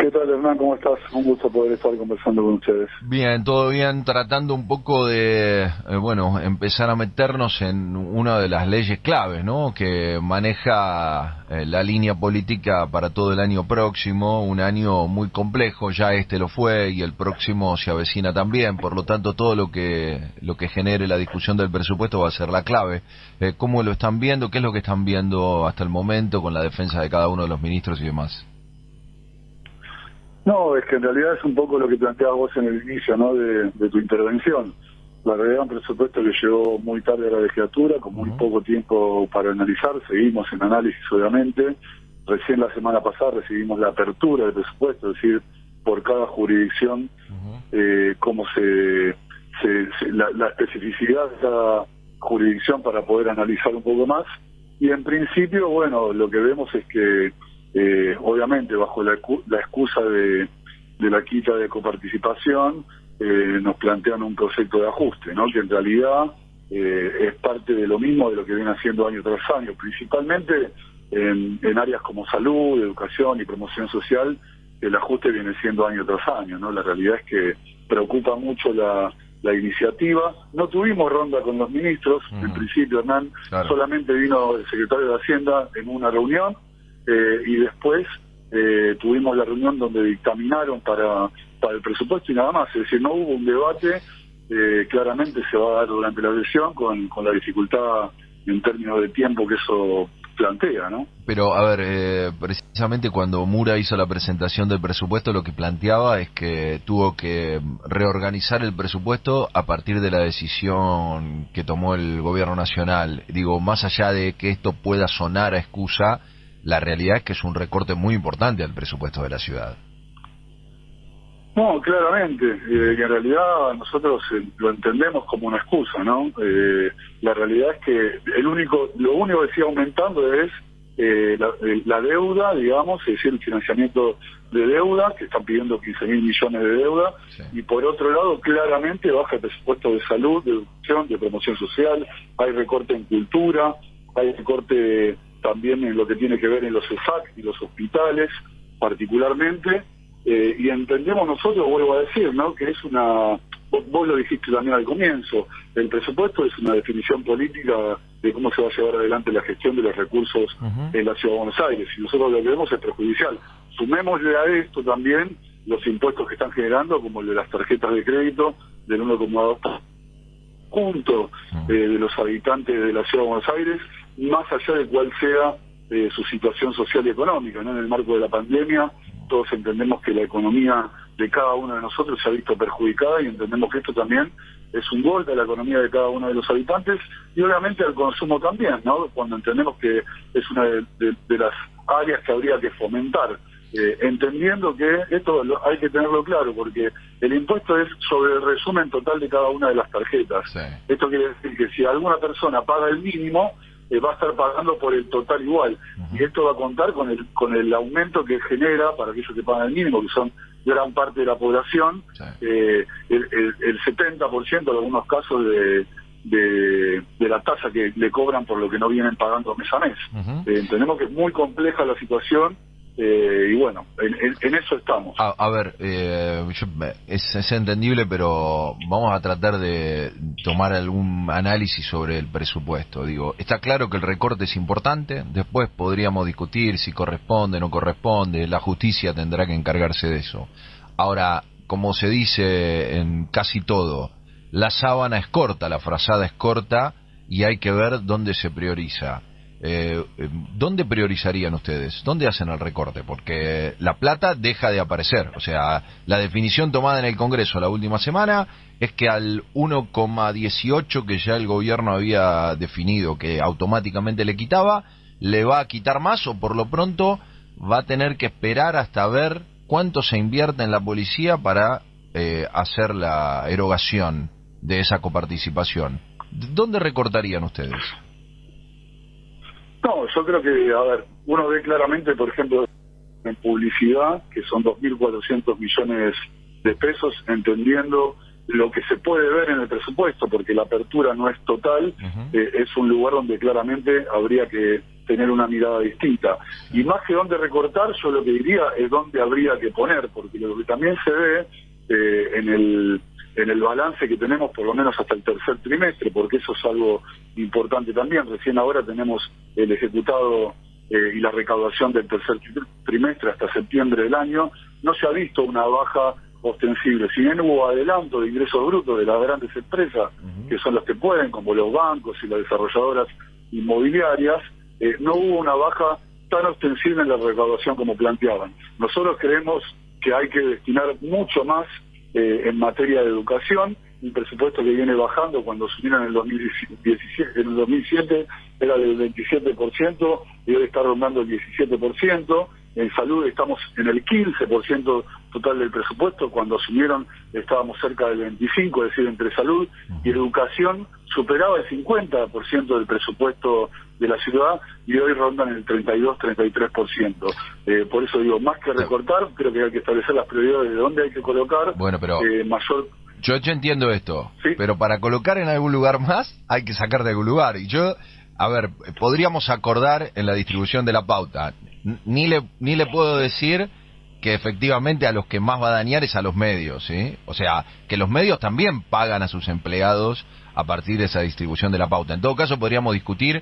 ¿Qué tal, Hernán? ¿Cómo estás? Un gusto poder estar conversando con ustedes. Bien, todo bien, tratando un poco de, empezar a meternos en una de las leyes claves, ¿no? Que maneja la línea política para todo el año próximo, un año muy complejo, ya este lo fue y el próximo se avecina también, por lo tanto todo lo que genere la discusión del presupuesto va a ser la clave. ¿Cómo lo están viendo? ¿Qué es lo que están viendo hasta el momento con la defensa de cada uno de los ministros y demás? No, es que en realidad es un poco lo que planteabas vos en el inicio, ¿no? De tu intervención. La realidad es un presupuesto que llegó muy tarde a la legislatura, con muy poco tiempo para analizar. Seguimos en análisis, obviamente. Recién la semana pasada recibimos la apertura del presupuesto, es decir, por cada jurisdicción, cómo la especificidad de cada jurisdicción para poder analizar un poco más. Y en principio, bueno, lo que vemos es que obviamente bajo la excusa de la quita de coparticipación, nos plantean un proyecto de ajuste, ¿no? Que en realidad es parte de lo mismo de lo que viene haciendo año tras año, principalmente en áreas como salud, educación y promoción social. El ajuste viene siendo año tras año, ¿no? La realidad es que preocupa mucho la iniciativa. No tuvimos ronda con los ministros, en principio, Hernán, claro. Solamente vino el secretario de Hacienda en una reunión, y después tuvimos la reunión donde dictaminaron para el presupuesto y nada más. Es decir, no hubo un debate. Claramente se va a dar durante la sesión con la dificultad en términos de tiempo que eso plantea, ¿no? Pero, a ver, precisamente cuando Mura hizo la presentación del presupuesto, lo que planteaba es que tuvo que reorganizar el presupuesto a partir de la decisión que tomó el gobierno nacional. Digo, más allá de que esto pueda sonar a excusa, la realidad es que es un recorte muy importante al presupuesto de la ciudad. No, claramente, y en realidad nosotros lo entendemos como una excusa, ¿no? La realidad es que lo único que sigue aumentando es la deuda, digamos, es decir, el financiamiento de deuda, que están pidiendo 15.000 millones de deuda, sí. Y por otro lado, claramente baja el presupuesto de salud, de educación, de promoción social, hay recorte en cultura, hay recorte también en lo que tiene que ver en los ESAC y los hospitales, particularmente, y entendemos nosotros, vuelvo a decir, ¿no? Que es vos lo dijiste también al comienzo, el presupuesto es una definición política de cómo se va a llevar adelante la gestión de los recursos en la Ciudad de Buenos Aires, y nosotros lo que vemos es perjudicial. Sumémosle a esto también los impuestos que están generando, como el de las tarjetas de crédito, del 1,2% de los habitantes de la Ciudad de Buenos Aires, más allá de cuál sea su situación social y económica, ¿no? En el marco de la pandemia, todos entendemos que la economía de cada uno de nosotros se ha visto perjudicada y entendemos que esto también es un golpe a la economía de cada uno de los habitantes y obviamente al consumo también, ¿no? Cuando entendemos que es una de las áreas que habría que fomentar, entendiendo que esto hay que tenerlo claro, porque el impuesto es sobre el resumen total de cada una de las tarjetas. Sí. Esto quiere decir que si alguna persona paga el mínimo, va a estar pagando por el total igual, y esto va a contar con el aumento que genera para aquellos que pagan el mínimo, que son gran parte de la población, sí. El 70% en algunos casos de la tasa que le cobran por lo que no vienen pagando mes a mes. Entendemos que es muy compleja la situación. Y bueno, en eso estamos. A ver, es entendible, pero vamos a tratar de tomar algún análisis sobre el presupuesto. Digo, está claro que el recorte es importante, después podríamos discutir si corresponde o no corresponde, la justicia tendrá que encargarse de eso. Ahora, como se dice en casi todo, la sábana es corta, la frazada es corta y hay que ver dónde se prioriza. ¿Dónde priorizarían ustedes? ¿Dónde hacen el recorte? Porque la plata deja de aparecer. O sea, la definición tomada en el Congreso la última semana es que al 1,18 que ya el gobierno había definido que automáticamente le quitaba, le va a quitar más o por lo pronto va a tener que esperar hasta ver cuánto se invierte en la policía para hacer la erogación de esa coparticipación. ¿Dónde recortarían ustedes? No, yo creo que, a ver, uno ve claramente, por ejemplo, en publicidad, que son 2.400 millones de pesos, entendiendo lo que se puede ver en el presupuesto, porque la apertura no es total, es un lugar donde claramente habría que tener una mirada distinta. Y más que dónde recortar, yo lo que diría es dónde habría que poner, porque lo que también se ve en el balance que tenemos, por lo menos hasta el tercer trimestre, porque eso es algo importante también. Recién ahora tenemos el ejecutado y la recaudación del tercer trimestre hasta septiembre del año. No se ha visto una baja ostensible. Si bien hubo adelanto de ingresos brutos de las grandes empresas, que son los que pueden, como los bancos y las desarrolladoras inmobiliarias, no hubo una baja tan ostensible en la recaudación como planteaban. Nosotros creemos que hay que destinar mucho más en materia de educación, un presupuesto que viene bajando. Cuando subieron en el 2017, en el 2007 era del 27% y hoy está rondando el 17%. En salud estamos en el 15% total del presupuesto. Cuando asumieron estábamos cerca del 25%, es decir, entre salud y educación superaba el 50% del presupuesto de la ciudad y hoy rondan el 32-33%. Por eso digo, más que recortar, creo que hay que establecer las prioridades de dónde hay que colocar mayor... Yo entiendo esto, ¿sí? Pero para colocar en algún lugar más hay que sacar de algún lugar. Y yo, a ver, podríamos acordar en la distribución de la pauta. Ni le puedo decir que efectivamente a los que más va a dañar es a los medios, ¿sí? O sea, que los medios también pagan a sus empleados a partir de esa distribución de la pauta. En todo caso, podríamos discutir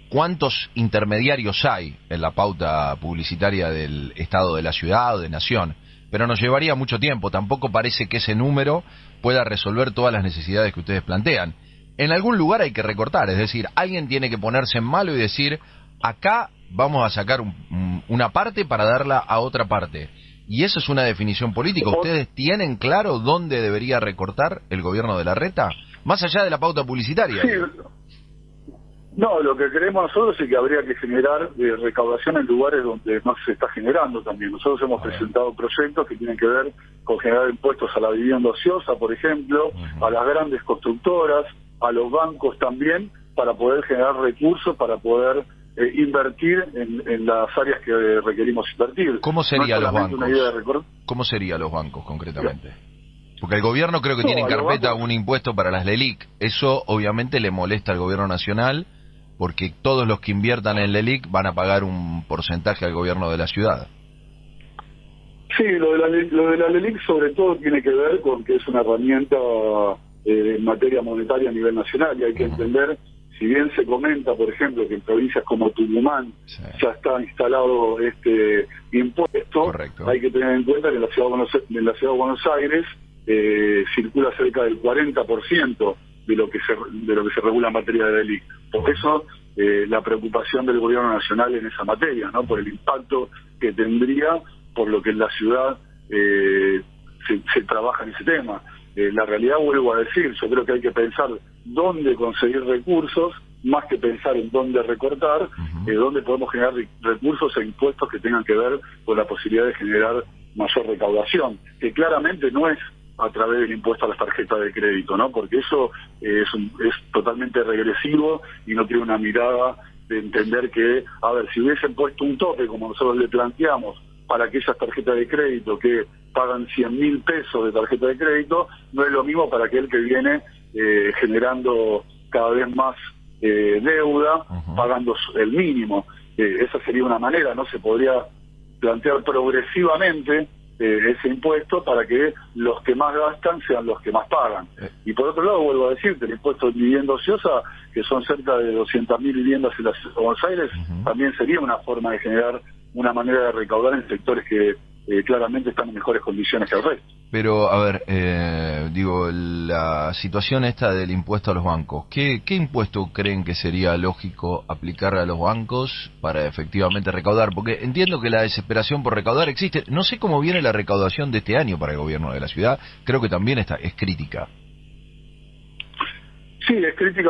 cuántos intermediarios hay en la pauta publicitaria del Estado de la ciudad o de nación, pero nos llevaría mucho tiempo. Tampoco parece que ese número pueda resolver todas las necesidades que ustedes plantean. En algún lugar hay que recortar, es decir, alguien tiene que ponerse en malo y decir, acá vamos a sacar una parte para darla a otra parte. Y eso es una definición política. ¿Ustedes tienen claro dónde debería recortar el gobierno de Larreta? Más allá de la pauta publicitaria. Sí. No, lo que creemos nosotros es que habría que generar recaudación en lugares donde no se está generando también. Nosotros hemos presentado proyectos que tienen que ver con generar impuestos a la vivienda ociosa, por ejemplo, a las grandes constructoras, a los bancos también, para poder generar recursos, para poder invertir en las áreas que requerimos invertir. ¿Cómo serían los bancos? ¿Cómo serían los bancos concretamente? Porque el gobierno creo que tiene en carpeta un impuesto para las LELIC. Eso obviamente le molesta al gobierno nacional, porque todos los que inviertan en LELIC van a pagar un porcentaje al gobierno de la ciudad. Sí, lo de la LELIC sobre todo tiene que ver con que es una herramienta en materia monetaria a nivel nacional, y hay que entender, si bien se comenta, por ejemplo, que en provincias como Tucumán ya está instalado este impuesto, correcto, hay que tener en cuenta que en la ciudad de Buenos Aires circula cerca del 40% de lo que se regula en materia de LELIC. Por eso la preocupación del gobierno nacional en esa materia, ¿no? Por el impacto que tendría, por lo que en la ciudad se trabaja en ese tema. La realidad, vuelvo a decir, yo creo que hay que pensar dónde conseguir recursos, más que pensar en dónde recortar, dónde podemos generar recursos e impuestos que tengan que ver con la posibilidad de generar mayor recaudación, que claramente no es a través del impuesto a las tarjetas de crédito, ¿no? Porque eso es totalmente regresivo y no tiene una mirada de entender que, a ver, si hubiesen puesto un tope, como nosotros le planteamos, para aquellas tarjetas de crédito que pagan 100.000 pesos de tarjeta de crédito, no es lo mismo para aquel que viene generando cada vez más deuda, pagando el mínimo. Esa sería una manera, ¿no? Se podría plantear progresivamente ese impuesto para que los que más gastan sean los que más pagan. Y por otro lado, vuelvo a decirte, el impuesto de vivienda ociosa, que son cerca de 200.000 viviendas en la ciudad de Buenos Aires, también sería una forma de generar una manera de recaudar en sectores que claramente están en mejores condiciones que el resto. Pero, a ver, la situación esta del impuesto a los bancos, ¿qué impuesto creen que sería lógico aplicar a los bancos para efectivamente recaudar? Porque entiendo que la desesperación por recaudar existe. No sé cómo viene la recaudación de este año para el gobierno de la ciudad. Creo que también es crítica. Sí, es crítica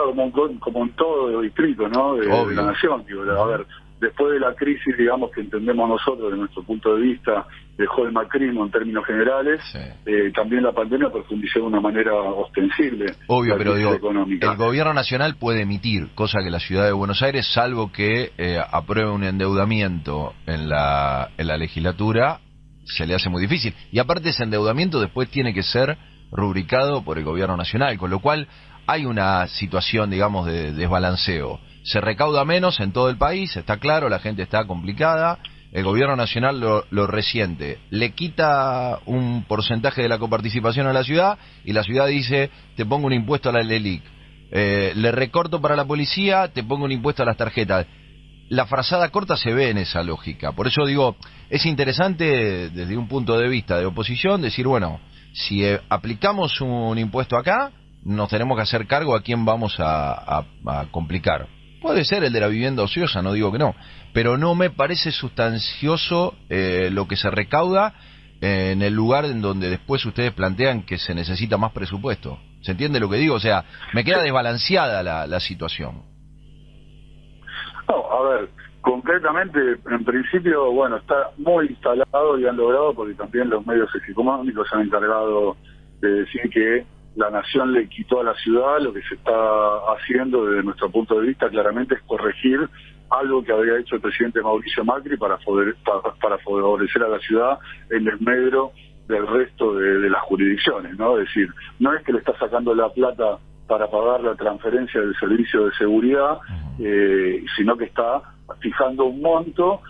como en todo distrito, ¿no? De la nación. A ver, después de la crisis, digamos, que entendemos nosotros, de nuestro punto de vista, dejó el macrismo en términos generales, también la pandemia profundizó de una manera ostensible. Obvio, pero digo, el gobierno nacional puede emitir, cosa que la ciudad de Buenos Aires, salvo que apruebe un endeudamiento en la legislatura, se le hace muy difícil. Y aparte ese endeudamiento después tiene que ser rubricado por el gobierno nacional, con lo cual hay una situación, digamos, de desbalanceo. se recauda menos en todo el país, está claro, la gente está complicada, el gobierno nacional lo resiente, le quita un porcentaje de la coparticipación a la ciudad y la ciudad dice, te pongo un impuesto a la LELIC, le recorto para la policía, te pongo un impuesto a las tarjetas. La frazada corta se ve en esa lógica, por eso digo, es interesante desde un punto de vista de oposición decir, bueno, si aplicamos un impuesto acá, nos tenemos que hacer cargo a quién vamos a complicar. Puede ser el de la vivienda ociosa, no digo que no, pero no me parece sustancioso lo que se recauda en el lugar en donde después ustedes plantean que se necesita más presupuesto. ¿Se entiende lo que digo? O sea, me queda desbalanceada la situación. No, a ver, concretamente, en principio, bueno, está muy instalado y han logrado, porque también los medios económicos se han encargado de decir que la nación le quitó a la ciudad. Lo que se está haciendo desde nuestro punto de vista claramente es corregir algo que había hecho el presidente Mauricio Macri para favorecer a la ciudad en desmedro del resto de las jurisdicciones, ¿no? Es decir, no es que le está sacando la plata para pagar la transferencia del servicio de seguridad, sino que está fijando un monto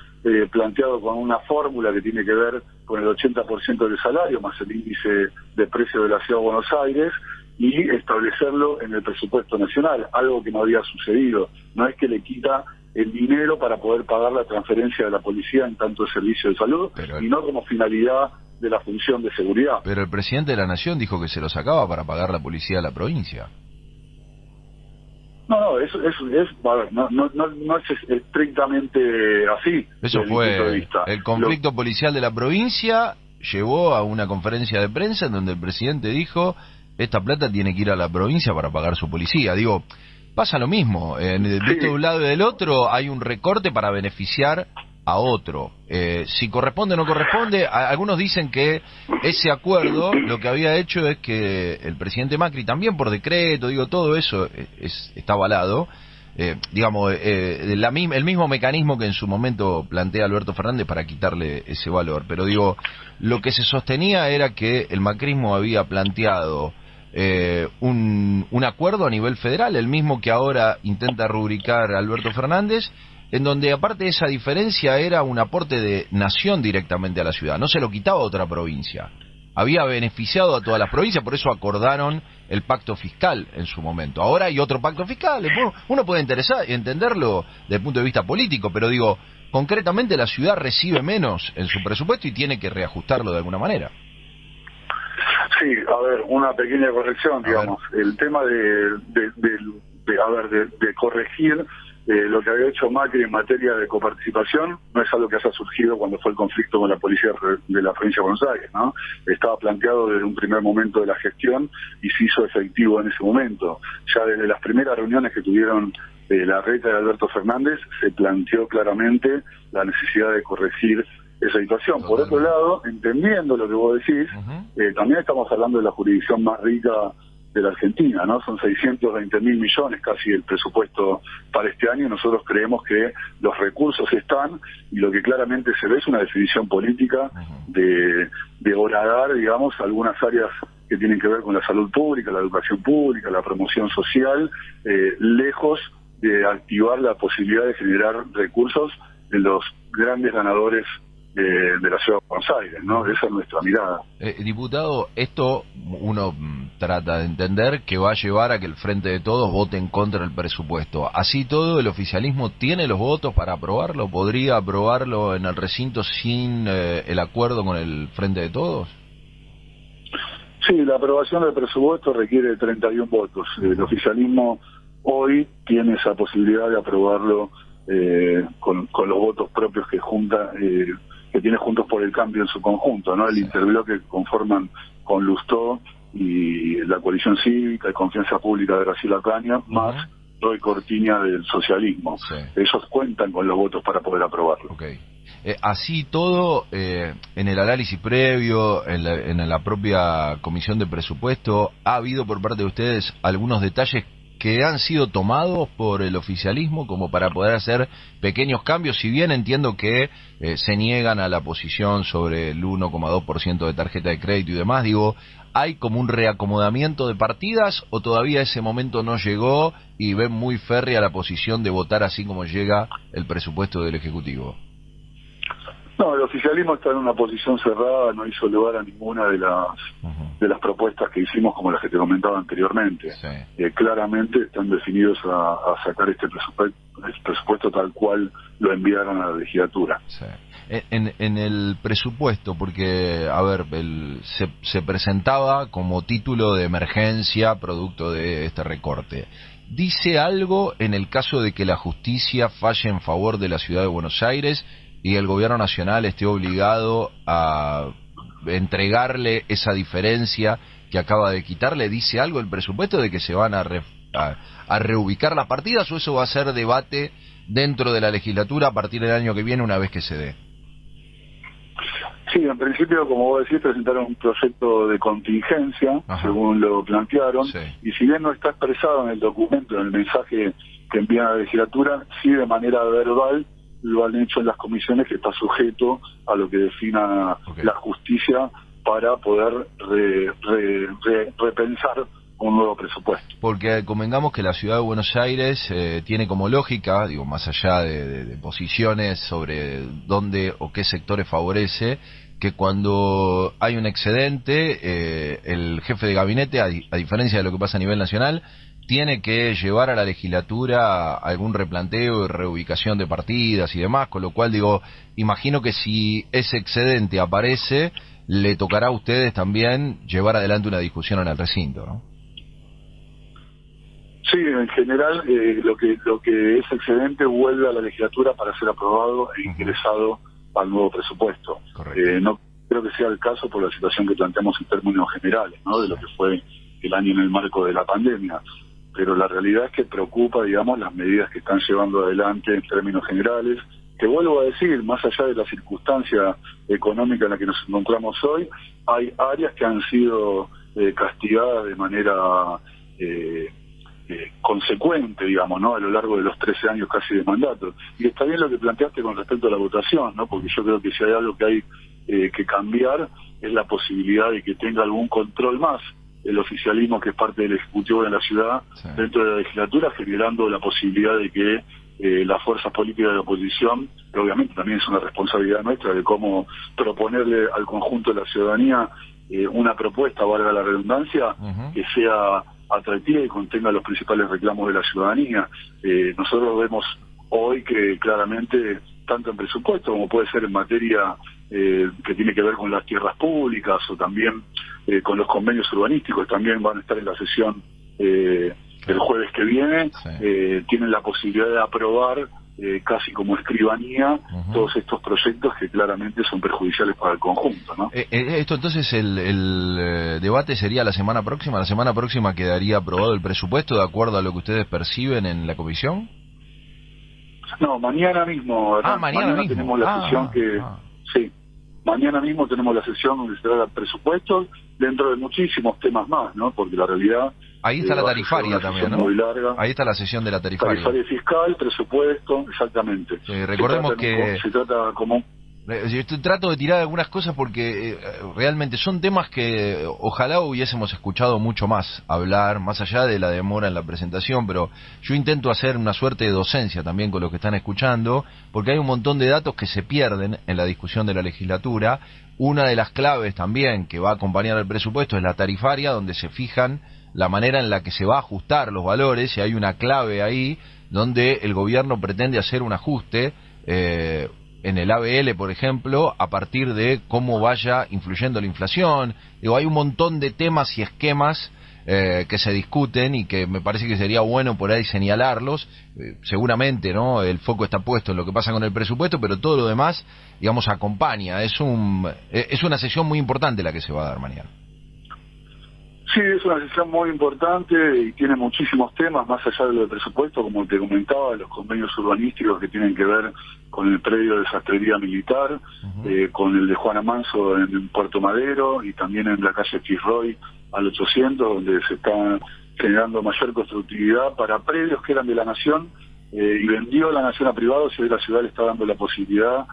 planteado con una fórmula que tiene que ver con el 80% del salario más el índice de precio de la Ciudad de Buenos Aires y establecerlo en el presupuesto nacional, algo que no había sucedido. No es que le quita el dinero para poder pagar la transferencia de la policía en tanto el servicio de salud, y no como finalidad de la función de seguridad. Pero el presidente de la Nación dijo que se lo sacaba para pagar la policía de la provincia. No, eso es, a ver, no es estrictamente así. Eso fue el conflicto policial de la provincia, llevó a una conferencia de prensa en donde el presidente dijo, esta plata tiene que ir a la provincia para pagar su policía. Digo, pasa lo mismo, de un lado y del otro hay un recorte para beneficiar a otro. Si corresponde o no corresponde, algunos dicen que ese acuerdo lo que había hecho es que el presidente Macri, también por decreto, digo, todo eso está avalado, el mismo mecanismo que en su momento plantea Alberto Fernández para quitarle ese valor, pero digo, lo que se sostenía era que el macrismo había planteado un acuerdo a nivel federal, el mismo que ahora intenta rubricar Alberto Fernández, en donde aparte de esa diferencia era un aporte de nación directamente a la ciudad, no se lo quitaba a otra provincia, había beneficiado a todas las provincias, por eso acordaron el pacto fiscal en su momento. Ahora hay otro pacto fiscal, uno puede entenderlo desde el punto de vista político, pero digo, concretamente la ciudad recibe menos en su presupuesto y tiene que reajustarlo de alguna manera. Sí, a ver, una pequeña corrección, digamos, el tema de corregir lo que había hecho Macri en materia de coparticipación no es algo que haya surgido cuando fue el conflicto con la policía de la provincia de Buenos Aires, ¿no? Estaba planteado desde un primer momento de la gestión y se hizo efectivo en ese momento. Ya desde las primeras reuniones que tuvieron la reta de Alberto Fernández se planteó claramente la necesidad de corregir esa situación. Por otro lado, entendiendo lo que vos decís, también estamos hablando de la jurisdicción más rica de la Argentina, ¿no? Son 620.000 millones casi el presupuesto para este año, y nosotros creemos que los recursos están, y lo que claramente se ve es una definición política de horadar, digamos, algunas áreas que tienen que ver con la salud pública, la educación pública, la promoción social, lejos de activar la posibilidad de generar recursos en los grandes ganadores de la Ciudad de Buenos Aires, ¿no? Esa es nuestra mirada. Diputado, esto uno trata de entender que va a llevar a que el Frente de Todos vote en contra del presupuesto. Así todo, ¿el oficialismo tiene los votos para aprobarlo? ¿Podría aprobarlo en el recinto sin el acuerdo con el Frente de Todos? Sí, la aprobación del presupuesto requiere 31 votos. El oficialismo hoy tiene esa posibilidad de aprobarlo con los votos propios que tiene Juntos por el Cambio en su conjunto, ¿no? El interbloque que conforman con Lustó y la coalición cívica y Confianza Pública de Graciela Caña, más Roy Cortiña del socialismo. Ellos cuentan con los votos para poder aprobarlo. Así todo, en el análisis previo, en la propia comisión de presupuesto, ¿ha habido por parte de ustedes algunos detalles que han sido tomados por el oficialismo como para poder hacer pequeños cambios, si bien entiendo que se niegan a la posición sobre el 1,2% de tarjeta de crédito y demás, digo, ¿hay como un reacomodamiento de partidas o todavía ese momento no llegó y ven muy férrea la posición de votar así como llega el presupuesto del Ejecutivo? No, el oficialismo está en una posición cerrada, no hizo lugar a ninguna de las propuestas que hicimos, como las que te comentaba anteriormente. Sí. Claramente están decididos a sacar este presupuesto tal cual lo enviaron a la legislatura. Sí. En el presupuesto, porque, a ver, se presentaba como título de emergencia producto de este recorte. ¿Dice algo en el caso de que la justicia falle en favor de la ciudad de Buenos Aires y el gobierno nacional esté obligado a entregarle esa diferencia que acaba de quitarle? ¿Dice algo el presupuesto de que se van a reubicar las partidas o eso va a ser debate dentro de la legislatura a partir del año que viene una vez que se dé? Sí, en principio, como vos decís, presentaron un proyecto de contingencia, Ajá. según lo plantearon, Sí. y si bien no está expresado en el documento, en el mensaje que envían a la legislatura, sí de manera verbal lo han hecho en las comisiones, que está sujeto a lo que defina la justicia para poder repensar un nuevo presupuesto. Porque convengamos que la ciudad de Buenos Aires tiene como lógica, digo, más allá de posiciones sobre dónde o qué sectores favorece, que cuando hay un excedente, el jefe de gabinete, a diferencia de lo que pasa a nivel nacional, tiene que llevar a la legislatura algún replanteo y reubicación de partidas y demás, con lo cual, digo, imagino que si ese excedente aparece, le tocará a ustedes también llevar adelante una discusión en el recinto, ¿no? Sí, en general lo que es excedente vuelve a la legislatura para ser aprobado e ingresado al nuevo presupuesto. No creo que sea el caso por la situación que planteamos en términos generales, ¿no? De lo que fue el año en el marco de la pandemia. Pero la realidad es que preocupa, digamos, las medidas que están llevando adelante en términos generales, que vuelvo a decir, más allá de la circunstancia económica en la que nos encontramos hoy, hay áreas que han sido castigadas de manera consecuente, digamos, ¿no? A lo largo de los 13 años casi de mandato. Y está bien lo que planteaste con respecto a la votación, ¿no? Porque yo creo que si hay algo que hay que cambiar es la posibilidad de que tenga algún control más el oficialismo, que es parte del Ejecutivo de la ciudad, sí, dentro de la legislatura, generando la posibilidad de que las fuerzas políticas de la oposición, que obviamente también es una responsabilidad nuestra de cómo proponerle al conjunto de la ciudadanía una propuesta, valga la redundancia, que sea atractiva y contenga los principales reclamos de la ciudadanía. Nosotros vemos hoy que claramente, tanto en presupuesto como puede ser en materia que tiene que ver con las tierras públicas o también con los convenios urbanísticos, también van a estar en la sesión el jueves que viene, tienen la posibilidad de aprobar casi como escribanía todos estos proyectos que claramente son perjudiciales para el conjunto, ¿no? Esto entonces el debate sería la semana próxima quedaría aprobado el presupuesto de acuerdo a lo que ustedes perciben en la comisión. No, mañana mismo. Mañana mismo tenemos la sesión sí, mañana mismo tenemos la sesión donde se da el presupuesto, dentro de muchísimos temas más, ¿no? Porque la realidad... Ahí está la tarifaria también, ¿no? Muy larga. Ahí está la sesión de la tarifaria. Tarifaria fiscal, presupuesto, exactamente. Recordemos que... Se trata como... Yo trato de tirar algunas cosas porque realmente son temas que ojalá hubiésemos escuchado mucho más hablar, más allá de la demora en la presentación, pero yo intento hacer una suerte de docencia también con los que están escuchando, porque hay un montón de datos que se pierden en la discusión de la legislatura. Una de las claves también que va a acompañar el presupuesto es la tarifaria, donde se fijan la manera en la que se va a ajustar los valores, y hay una clave ahí donde el gobierno pretende hacer un ajuste en el ABL, por ejemplo, a partir de cómo vaya influyendo la inflación. Digo, hay un montón de temas y esquemas que se discuten y que me parece que sería bueno por ahí señalarlos. Seguramente, ¿no? El foco está puesto en lo que pasa con el presupuesto, pero todo lo demás, digamos, acompaña. Es una sesión muy importante la que se va a dar mañana. Sí, es una sesión muy importante y tiene muchísimos temas, más allá de lo del presupuesto, como te comentaba, los convenios urbanísticos que tienen que ver con el predio de sastrería militar, con el de Juana Manso en Puerto Madero y también en la calle Fitzroy al 800, donde se está generando mayor constructividad para predios que eran de la Nación, y vendió la Nación a privados, y hoy la ciudad le está dando la posibilidad,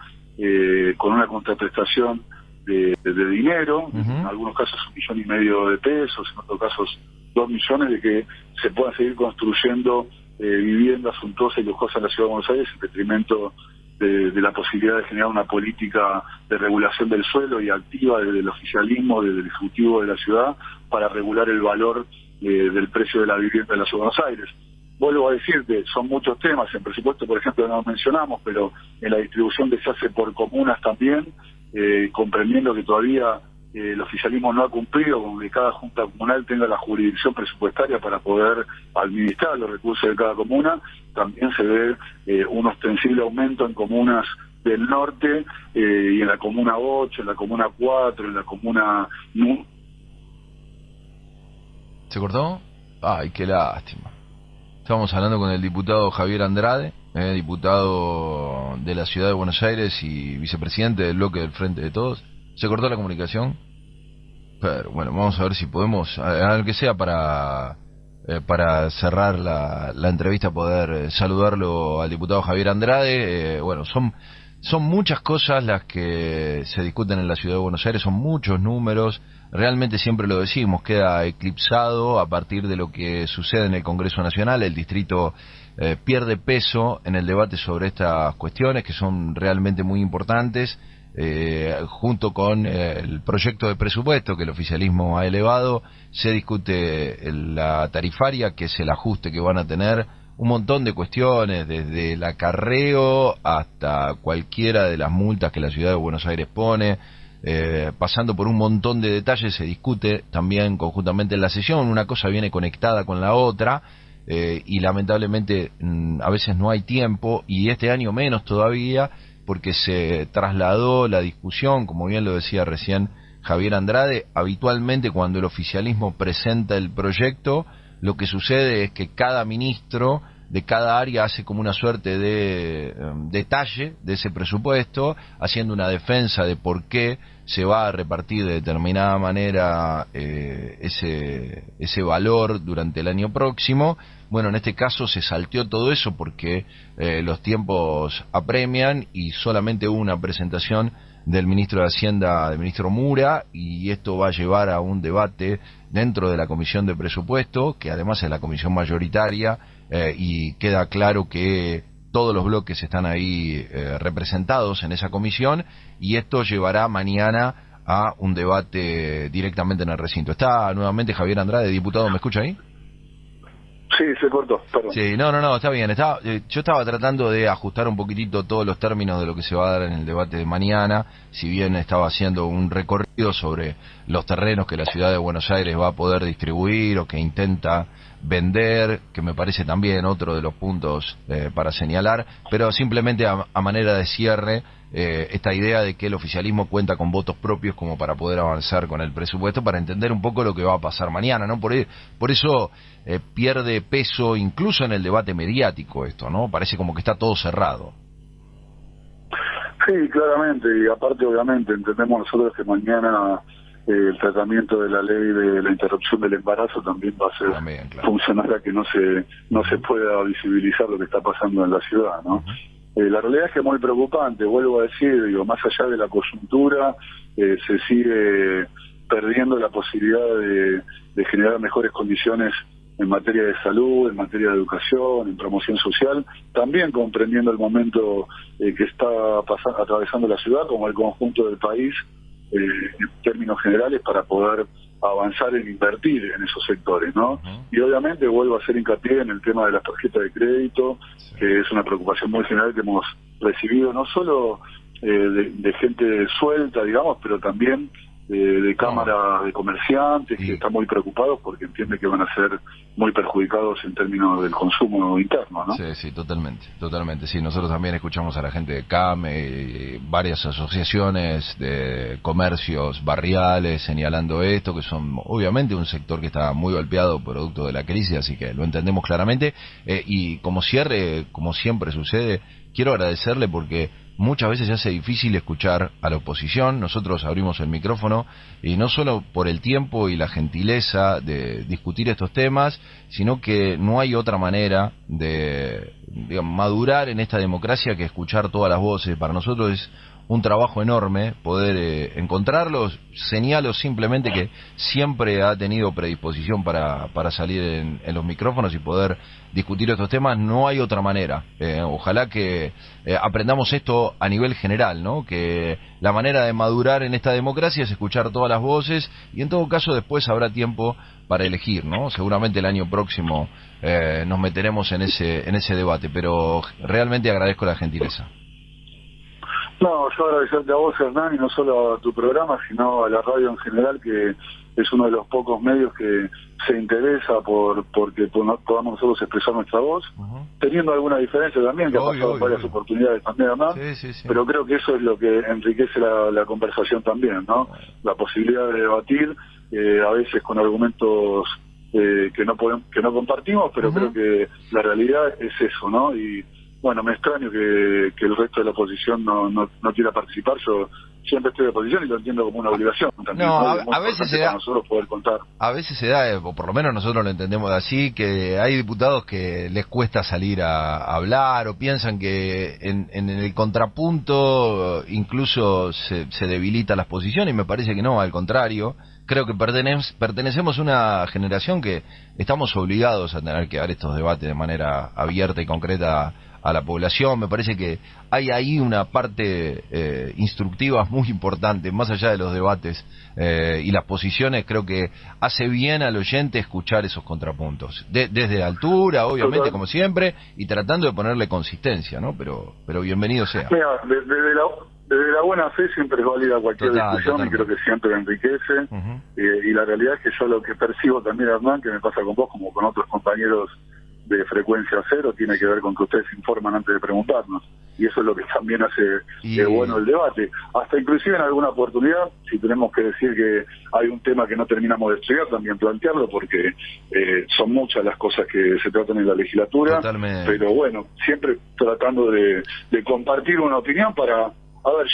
con una contraprestación de dinero, en algunos casos 1,5 millones de pesos, en otros casos 2 millones, de que se puedan seguir construyendo viviendas suntuosas y lujosas en la Ciudad de Buenos Aires, en detrimento de la posibilidad de generar una política de regulación del suelo y activa desde el oficialismo, desde el Ejecutivo de la ciudad, para regular el valor del precio de la vivienda en la Ciudad de Buenos Aires. Vuelvo a decirte, son muchos temas. En presupuesto, por ejemplo, no lo mencionamos, pero en la distribución que se hace por comunas también, comprendiendo que todavía el oficialismo no ha cumplido con que cada junta comunal tenga la jurisdicción presupuestaria para poder administrar los recursos de cada comuna. También se ve un ostensible aumento en comunas del norte, y en la comuna 8, en la comuna 4, en la comuna... ¿Se cortó? Ay, qué lástima. Estamos hablando con el diputado Javier Andrade, diputado de la Ciudad de Buenos Aires y vicepresidente del bloque del Frente de Todos. ¿Se cortó la comunicación? Pero bueno, vamos a ver si podemos, aunque sea para cerrar la entrevista, poder saludarlo al diputado Javier Andrade. Bueno, son muchas cosas las que se discuten en la Ciudad de Buenos Aires, son muchos números. Realmente, siempre lo decimos, queda eclipsado a partir de lo que sucede en el Congreso Nacional. El distrito pierde peso en el debate sobre estas cuestiones, que son realmente muy importantes. Junto con el proyecto de presupuesto que el oficialismo ha elevado, se discute la tarifaria, que es el ajuste que van a tener, un montón de cuestiones, desde el acarreo hasta cualquiera de las multas que la Ciudad de Buenos Aires pone, pasando por un montón de detalles. Se discute también conjuntamente en la sesión, una cosa viene conectada con la otra, y lamentablemente a veces no hay tiempo, y este año menos todavía, porque se trasladó la discusión, como bien lo decía recién Javier Andrade. Habitualmente, cuando el oficialismo presenta el proyecto, lo que sucede es que cada ministro de cada área hace como una suerte de detalle de ese presupuesto, haciendo una defensa de por qué se va a repartir de determinada manera ese valor durante el año próximo. Bueno, en este caso se salteó todo eso porque los tiempos apremian, y solamente hubo una presentación del ministro de Hacienda, del ministro Mura, y esto va a llevar a un debate dentro de la Comisión de Presupuesto, que además es la comisión mayoritaria, y queda claro que todos los bloques están ahí representados en esa comisión, y esto llevará mañana a un debate directamente en el recinto. Está nuevamente Javier Andrade, diputado, ¿me escucha ahí? Sí, se cortó, perdón. Sí, no, está bien. Yo estaba tratando de ajustar un poquitito todos los términos de lo que se va a dar en el debate de mañana, si bien estaba haciendo un recorrido sobre los terrenos que la Ciudad de Buenos Aires va a poder distribuir o que intenta vender, que me parece también otro de los puntos para señalar, pero simplemente a manera de cierre, esta idea de que el oficialismo cuenta con votos propios como para poder avanzar con el presupuesto, para entender un poco lo que va a pasar mañana, ¿no? Por eso pierde peso incluso en el debate mediático esto, ¿no? Parece como que está todo cerrado. Sí, claramente, y aparte obviamente entendemos nosotros que mañana el tratamiento de la ley de la interrupción del embarazo también va a ser también, claro, funcional a que no se pueda visibilizar lo que está pasando en la ciudad, ¿no? La realidad es que es muy preocupante, vuelvo a decir, más allá de la coyuntura, se sigue perdiendo la posibilidad de generar mejores condiciones en materia de salud, en materia de educación, en promoción social, también comprendiendo el momento que está atravesando la ciudad como el conjunto del país, en términos generales, para poder avanzar en invertir en esos sectores, ¿no? Y obviamente vuelvo a hacer hincapié en el tema de las tarjetas de crédito, que es una preocupación muy general que hemos recibido, no solo de gente suelta, digamos, pero también de cámara de comerciantes, que están muy preocupados porque entienden que van a ser muy perjudicados en términos del consumo interno, ¿no? Sí, totalmente. Sí, nosotros también escuchamos a la gente de CAME, varias asociaciones de comercios barriales señalando esto, que son obviamente un sector que está muy golpeado producto de la crisis, así que lo entendemos claramente. Y como cierre, como siempre sucede, quiero agradecerle porque muchas veces se hace difícil escuchar a la oposición. Nosotros abrimos el micrófono y no solo por el tiempo y la gentileza de discutir estos temas, sino que no hay otra manera de, digamos, madurar en esta democracia que escuchar todas las voces. Para nosotros es un trabajo enorme poder encontrarlos. Señalo simplemente que siempre ha tenido predisposición para salir en los micrófonos y poder discutir estos temas. No hay otra manera. Ojalá que aprendamos esto a nivel general, ¿no? Que la manera de madurar en esta democracia es escuchar todas las voces, y en todo caso después habrá tiempo para elegir, ¿no? Seguramente el año próximo nos meteremos en ese debate, pero realmente agradezco la gentileza. No, yo agradecerte a vos, Hernán, y no solo a tu programa, sino a la radio en general, que es uno de los pocos medios que se interesa porque podamos nosotros expresar nuestra voz, teniendo alguna diferencia también, que ha pasado varias oportunidades también, Hernán, sí. Pero creo que eso es lo que enriquece la conversación también, ¿no? La posibilidad de debatir, a veces con argumentos que no compartimos, pero creo que la realidad es eso, ¿no? Y bueno, me extraño que el resto de la oposición no quiera participar. Yo siempre estoy de oposición y lo entiendo como una obligación también. No, a veces se da, nosotros poder contar. A veces se da, o por lo menos nosotros lo entendemos así, que hay diputados que les cuesta salir a hablar, o piensan que en el contrapunto incluso se debilita las posiciones, y me parece que no, al contrario. Creo que pertenecemos a una generación que estamos obligados a tener que dar estos debates de manera abierta y concreta a la población. Me parece que hay ahí una parte instructiva muy importante, más allá de los debates y las posiciones. Creo que hace bien al oyente escuchar esos contrapuntos, desde la altura, obviamente, como siempre, y tratando de ponerle consistencia, ¿no? Pero bienvenido sea. Mira, desde la buena fe siempre es válida cualquier discusión, y creo que siempre enriquece. Y la realidad es que yo lo que percibo también, Hernán, que me pasa con vos como con otros compañeros de Frecuencia Cero, tiene que ver con que ustedes informan antes de preguntarnos, y eso es lo que también hace bueno el debate. Hasta inclusive en alguna oportunidad, si tenemos que decir que hay un tema que no terminamos de estudiar, también plantearlo, porque son muchas las cosas que se tratan en la legislatura. Totalmente. Pero bueno, siempre tratando de compartir una opinión para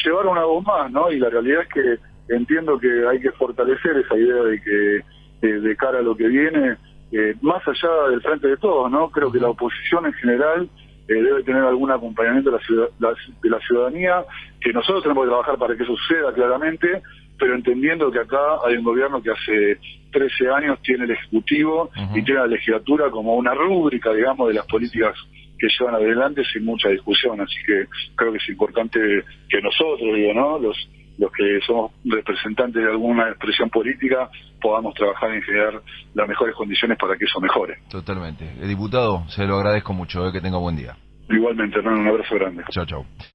llevar una voz más, ¿no? Y la realidad es que entiendo que hay que fortalecer esa idea de que de cara a lo que viene, más allá del frente de todos, ¿no? Creo que la oposición en general debe tener algún acompañamiento de la ciudadanía, que nosotros tenemos que trabajar para que eso suceda claramente, pero entendiendo que acá hay un gobierno que hace 13 años tiene el Ejecutivo y tiene la legislatura como una rúbrica, digamos, de las políticas que llevan adelante sin mucha discusión. Así que creo que es importante que nosotros, ¿no? Los que somos representantes de alguna expresión política, podamos trabajar en generar las mejores condiciones para que eso mejore. Totalmente. Diputado, se lo agradezco mucho, que tenga buen día. Igualmente, Hernán, un abrazo grande. Chao, chao.